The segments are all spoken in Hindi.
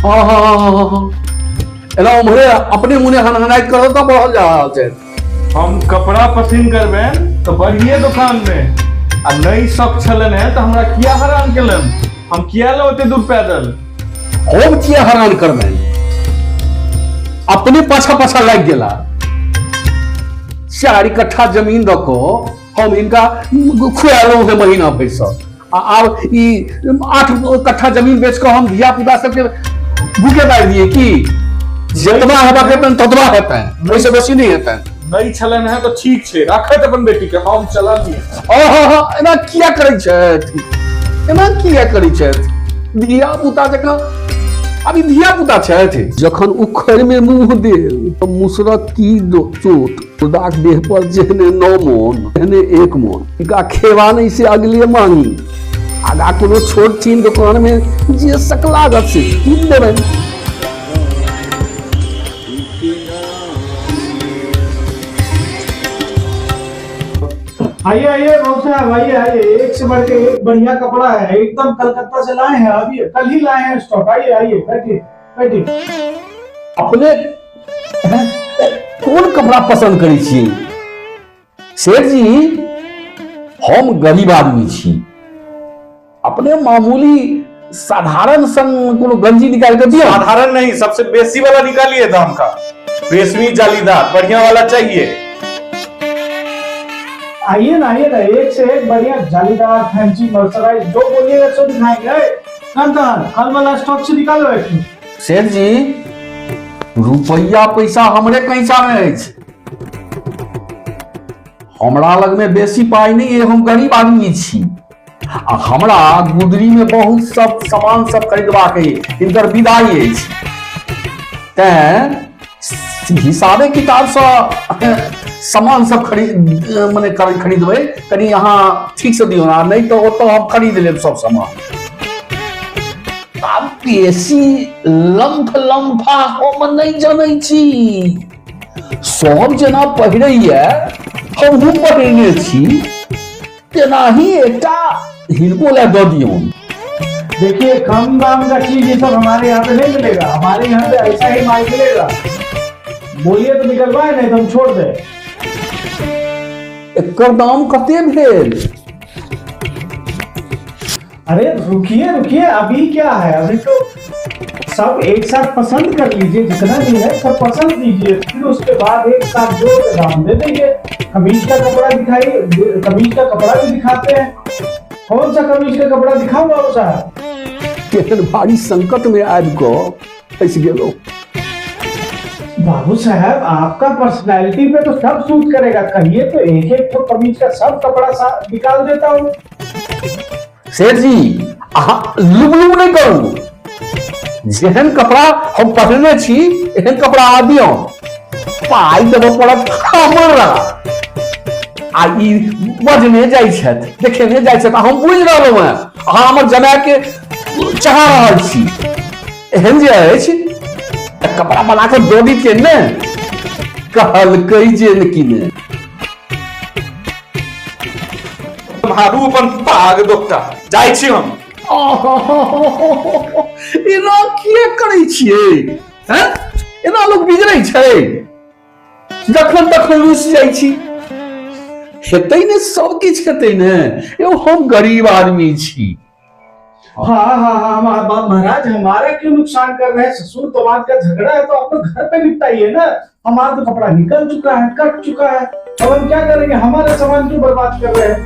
हाँ हाँ हाँ हाँ हाँ एना उम्हरे अपने मुने हनहनाई कर तो बढ़ल जा रहल छै। हम कपड़ा पसंद करबे तो बढ़िए दुकान में आ नई शौक छलन है तो हमरा किया हैरान केलन, हम किया लो ओते दूर पैदल। हम किया हैरान करबे, अपने पाछा पाछा लग गेला। 4 कट्ठा जमीन दको हम इनका खुआलो है महीना भर से, आब ई 8 कट्ठा जमीन बेच कर हम धिया पुता सबके भूखे बैठ दिए कि जितना हेबा के ततबा हेतै, ओइसे बेसी नहीं हेतै। नई छलन है तो ठीक छे, राखत अपन बेटी के, हम चललिए। ओहो एना किया करै छथि, एना किया करै छथि धिया पुता जकाँ। अभी धिया पुता छथि, जखन उखड़ में मुंह दे तो मुसरत की चोट खुदाक देह पर जेहने 9 मोन तेहने 1 मोन, इनका खेवा नहीं से अगले मांगी। आगा कोनो छोट छीन दुकान में जे सकला गत से कीन देबै। आइए आइए भाऊ साहब, आइए आइए, एक से बढ़ के एक बढ़िया कपड़ा है, एकदम कलकत्ता से लाए हैं, अभी कल ही लाए हैं स्टॉक। आइए आइए, बैठिए बैठिए। अपने कौन कपड़ा पसंद करै छी सेठ जी? हम गरीब आदमी छी, अपने मामूली साधारण सन कोनो गंजी निकाल के दियो। साधारण नहीं, सबसे बेसी वाला निकालिए दाम का, रेशमी जालीदार बढ़िया वाला चाहिए। आइए ना, एक से एक बढ़िया जालीदार फैंसी मर्सराइज जो बोलिएगा सो दिखाएंगे। कल वाला स्टॉक से निकालो एक। सेठ जी रुपया पैसा हमरे कैसा में अछि, हमरा लग में बेसी पाई नहीं है, हम गरीब आदमी छी। आ हमरा गुदरी में बहुत सब सामान सब खरीदबाक है, इनकर विदाई अछि, तें हिसाबे किताब से सामान सब खरीदबै, कनी यहाँ ठीक से दियो ना, नहीं तो ओतो हम खरीद लेब सब सामान। आब बेसी लम्फा हम नहीं जानै छी, सब जना पहिरैया हमहूँ पहिरने छी, तेनाही एकटा हिनको ला दऽ दियौ। देखिए कम दाम का चीज ये सब हमारे यहाँ पे नहीं मिलेगा, हमारे यहाँ पे ऐसा ही माल मिलेगा। बोलिए तो निकलवाए, नहीं तो हम छोड़ दे। एकर दाम कते भेल? अरे रुकिए रुकिए, अभी क्या है, अभी तो सब एक साथ पसंद कर लीजिए, जितना भी है सब पसंद कीजिए, फिर उसके बाद एक साथ जोड़ के दाम दे देंगे। कमीज का कपड़ा दिखाइए, कमीज का कपड़ा भी दिखाते हैं। कौन सा कमीज का कपड़ा दिखाऊं बाबू साहब? केहन भारी संकट में आबि कऽ फंसि गेलहुँ। बाबू साहब आपका पर्सनैलिटी पे तो सब सूट करेगा, कहिए तो एक एक तो कमीज का सब कपड़ा निकाल देता हूँ। सेठ जी लुब लुब नहीं करू, जेहन कपड़ा हम पहिरने छी एहन कपड़ा आ दियौ, पाई देबऽ पड़त हमरा। आ ई बजने जाइ छथि, देखेने जाइ छथि, हम बुझि रहलहुँ हैं अहाँ हमर जमाए के चाह रहल छी। एहन जे अछि कपड़ा बना के दऽ दी के ने, कहलकै जे न किने। मारू अपन पाग दोकटा, जाइ छी हम। एना किया करै छियै हैं? एना लोग बिगड़ै छै, जखन तखन रुसि जाइ छी। हेतै ने, सब किछु हेतै ने, एगो हम गरीब आदमी छी। हाँ हाँ हाँ महाराज, हमारा क्यों नुकसान कर रहे हैं? ससुर दामाद का झगड़ा है तो आप लोग घर पे निपटाइए ना। हमारा तो कपड़ा निकल चुका है, कट चुका है, अब हम क्या करेंगे? हमारे सामान क्यों बर्बाद कर रहे हैं?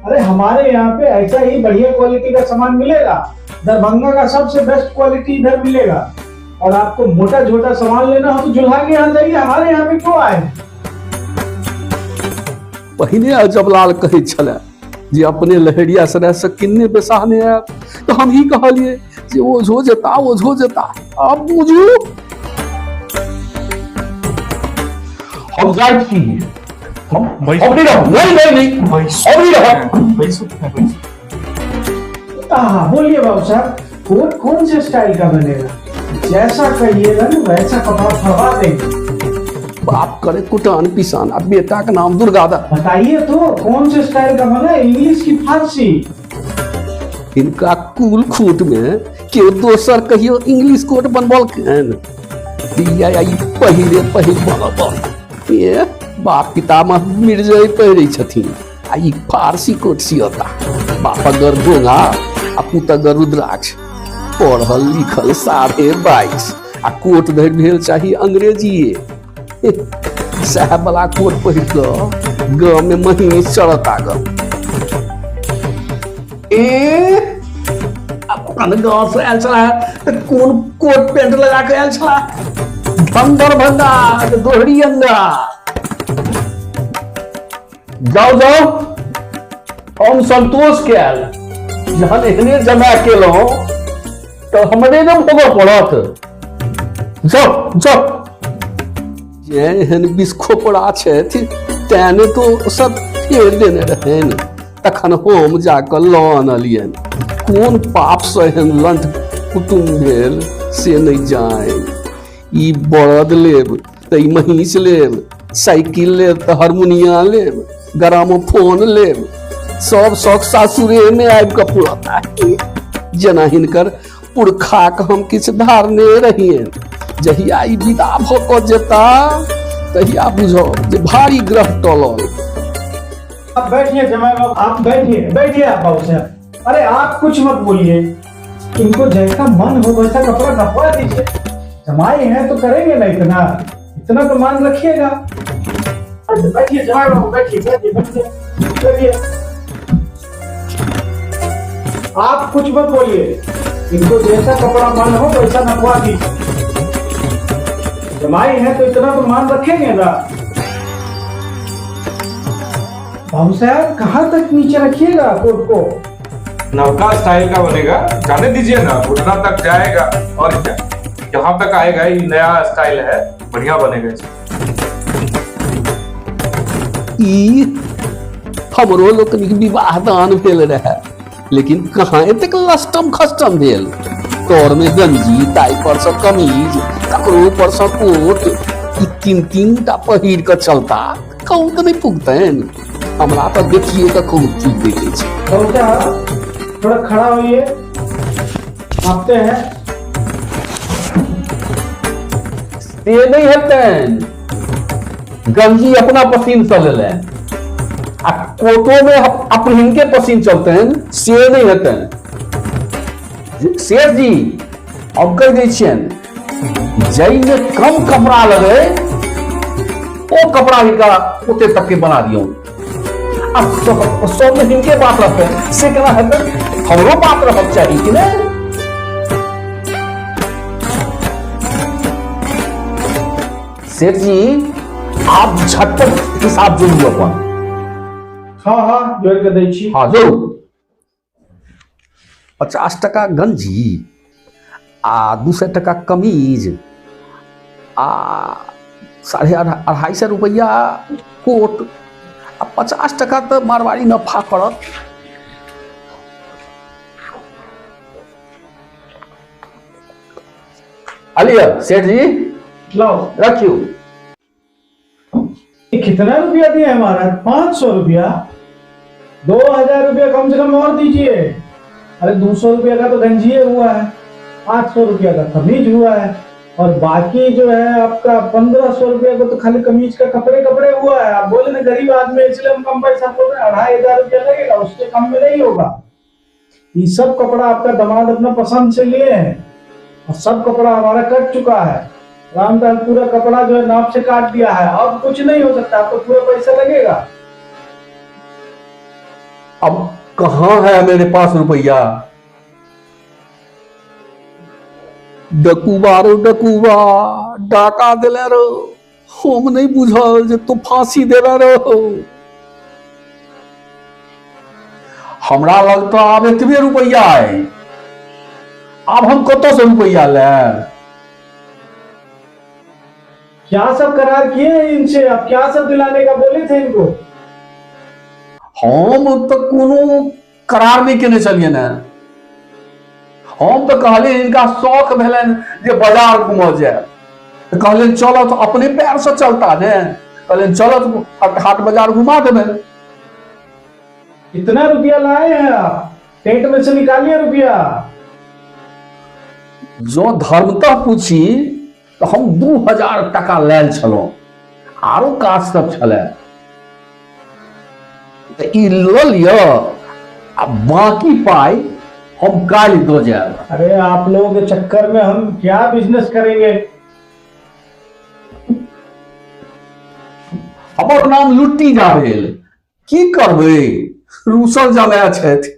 अरे हमारे यहाँ पे ऐसा ही बढ़िया क्वालिटी का सामान मिलेगा, दरभंगा का सबसे बेस्ट क्वालिटी इधर मिलेगा। और आपको मोटा छोटा सामान लेना हो तो जुल्हा के यहाँ जाइए, हमारे यहाँ पे क्यों आए? पहिने अजबलाल कहै छलै जे अपने लहेरिया सराय से किन्ने बेसाहने आयब, तो हम ही कहलिए जे ओझो जेता। अब बुझू हम जाइ छी, हम अबरी रहो, नहीं अबरी रहो। बोलिए बाबू साहब, कौन से स्टाइल का बनेगा? जैसा कहिएगा ना वैसा कपड़ा फरवा देंगे। बाप करे कुटान पिसान, अब बेटा का नाम दुर्गादा। बताइए तो कौन से स्टाइल का बना? इंग्लिश की फारसी? इनका कुल खूट में केओ दोसर कहियो इंग्लिश कोट बनबल केन पहिल बनल ये बाप पितामह मिर्जय पहिरे छथिन आ ई फारसी कोट सियता बाप अगर गोंगा आ पुत अगर रुद्राक्ष पढ़ल लिखल 22.5 आ कोट धरि भेल चाही अंग्रेजिए साहब वाला कोट पहिर कऽ गाँव में महीने चढ़ता ग अपन गाँव से आयल छला कोन कोट पेंट लगा के आयल छला बंदर भंगा दोहरी अंगा जाओ जाओ हम संतोष कयल जहन एहने जमा केलहुं तो हमरे न भोगऽ पड़त जाओ जाओ जेहन बिस्खोपड़ा छथि तेने तो सब फेर देने रहन तखन हम जाकर लऽ अनलियन कोन पाप से एहन लंठ कुटुम भेल से नहीं जाए ई बरद लेब तो ई महींस लेब साइकिल लेब तो हारमोनिया लेब ग्रामोफोन लेब सब शौक सासुरे में आबि कऽ पुरता जेना हिनकर पुरखाक हम किछु धारने रहिए जहिया ई विदा भऽ कऽ जेता तहिया बुझो जे भारी ग्रह टलल। आप बैठिए जमाई बाबू, आप बैठिए बैठिए आप बाबू साहब। अरे आप कुछ मत बोलिए, इनको जैसा मन हो वैसा कपड़ा नपवा दीजिए। जमाई हैं तो करेंगे ना, इतना इतना तो मान रखिएगा। बैठिए जमाई बाबू, बैठिए बैठिए बैठिए। आप कुछ मत बोलिए, इनको जैसा कपड़ा मन हो वैसा नपवा दीजिए। जमाई है तो इतना तो मान रखेंगे ना। बाबू साहब कहाँ तक नीचे रखिएगा कोट को? नवका स्टाइल का बनेगा, जाने दीजिए ना, उतना तक जाएगा और क्या, यहाँ तक आएगा। ये नया स्टाइल है, बढ़िया बनेगा। ई हमरो लोकनिक विवाह दान भेल रहे, लेकिन कहाँ एतेक लस्टम खस्टम भेल। तोर में गंजी, टाई पर से कमीज, ककरो पर से कोट, ई तीन टा पहिर के चलता कहूँ तो नहीं पुगतैन। हमरा तो देखिए तो कहूँ चुप देखे छी। थोड़ा खड़ा होइए, नापते हैं। से नहीं हेतैन, गंजी अपना पसीन से ले लें आ कोटो में अपन के पसीन चलते हैं, से नहीं हेतैन। शेर जी अब कह दै छियन, जई में कम कपड़ा लगे वो कपड़ा हिनका ओते तक के बना दियो। अब सब में हिनके बात रखे से केना हेतै, हमरो बात रखक चाहिए कि नहीं। शेर जी आप झटपट हिसाब जोड़िए अपन। हाँ हाँ जोड़ के दै छी। हाँ जोड़ू। 50 टका गंजी आ 200 टका कमीज आ 250 रुपया कोट आ 50 टका तो मारवाड़ी नफा पड़त। अलिया सेठ जी लाओ रखियो। कितना रुपया दिया हमारा? 500 रुपया। 2000 रुपया कम से कम और दीजिए। अरे 200 रुपया का तो गंजिए हुआ है, 800 रुपया का कमीज हुआ है, और बाकी जो है आपका 1500 रुपया को तो खाली कमीज का कपड़े हुआ है। आप बोले ना गरीब आदमी इसलिए हम कम पैसा बोल रहे हैं, 2500 रुपया लगेगा, उससे कम में नहीं होगा। ये सब कपड़ा आपका दामाद अपना पसंद से लिए हैं, और सब कपड़ा हमारा कट चुका है। रामदास पूरा कपड़ा जो है नाप से काट दिया है, अब कुछ नहीं हो सकता, आपको पूरा पैसा लगेगा। अब कहाँ है मेरे पास रुपया? डकुबा रो डकुबा, डाका दिला रो, हम नहीं बुझल जे तो फांसी देला रो। हमरा लगता अब एतबे रुपया है, अब हम कतौ से रुपया ले? क्या सब करार किए हैं इनसे? आप क्या सब दिलाने का बोले थे इनको? हम तो कोनो करार नहीं केने चलिए ना। हम तो कहले इनका शौक भेलन जे बाजार घूम जाए, तो कहले चलो तो अपने पैर से चलता ने, कहले चलो तो हाट बाजार घुमा देबे। कितना रुपया लाए हैं आप? पेट में से निकालिए रुपया। जो धर्मतः पूछी तो हम 2000 टका लेल छलहुं, आरो काज सब छलै, तऽ ई लऽ लिअ आ बाकी पाई हम काल्हि दऽ जायब। अरे आप लोगों के चक्कर में हम क्या बिजनेस करेंगे। हमर नाम लुट्टी जा भेल, की करबै, रूसल जमाय छथि।